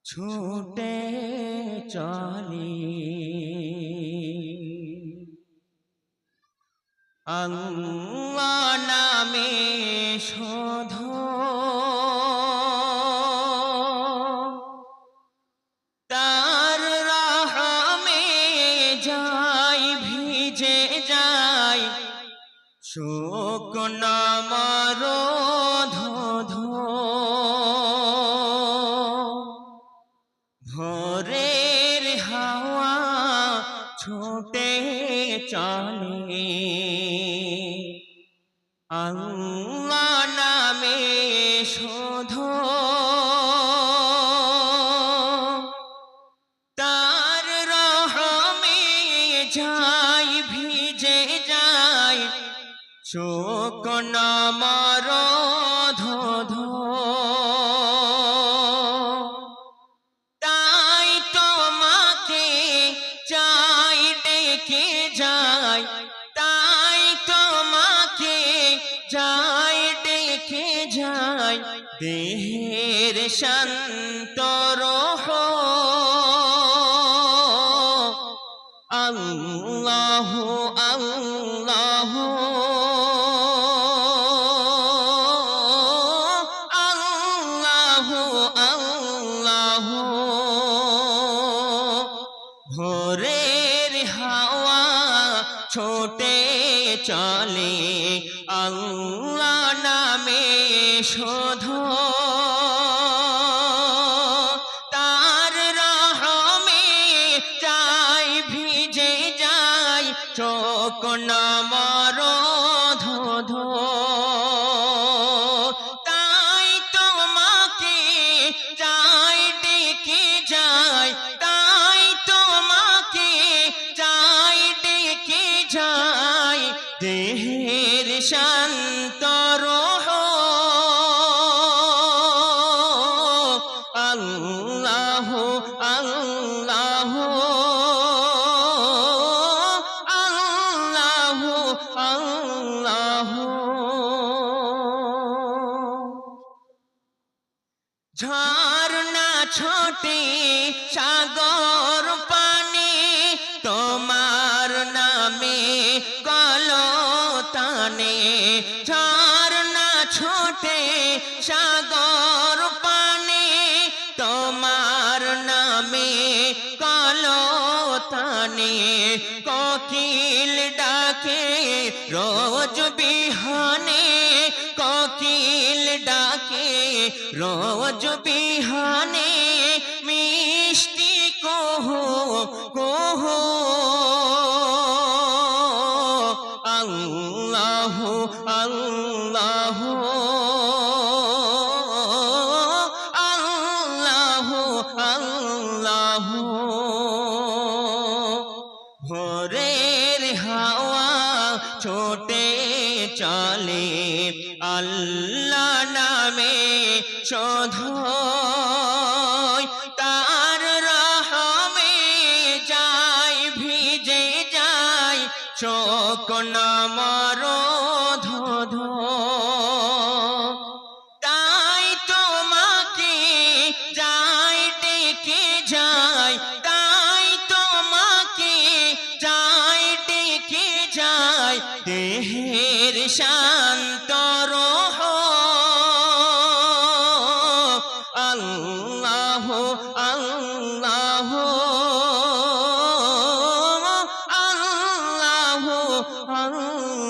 ছুটে চলি আল্লাহ নামে শোধ তার রহমে যাই ভিজে যাই শুকনো মরুধ ভোরের হাওয়া ছুটে চলে আল্লাহ নামে শোধ তার রহমে যাই ভিজে যাই শুকনো মরুধ তাই তোমাকে চাই ডেকে যাই তাই তোমাকে যাই ডেকে যাই দেহের শান্ত রহ আল্লাহ আল্লাহ আল্লাহ আল্লাহ ভোরের হাওয়া ছোটে চলে আল্লাহ নামে শোধ তার রহমে যাই ভিজে যাই শুকনো মরুধ তাই তোমাকে যাই ডেকে যাই তাই তোমাকে যাই ডেকে যাই দেহের শান্ত রহ আল্লাহ আল্লাহ আল্লাহ আল্লাহ ঝরনা ছোটে সাগর পানি তোমার নামে কলতানে ঝরনা ছোটে সাগর পানি তোমার নামে কলতানে কোকিল ডাকে রোজ বিহানে কোকিল ডাকে রোজ বিহানে মিষ্টি কোহো কোহো আল্লাহ আল্লাহ আল্লাহ আল্লাহ ভোরের হাওয়া ছোটে চলে আল্লাহ নামে শোধ তার রহমে যাই ভিজে যাই শুকনো মরুধ তাই তোমাকে যাই ডেকে যাই তাই তোমাকে যাই ডেকে যাই দেহের শান্ত রহ আল্লাহ আল্লাহ আল্লাহ আল্লাহ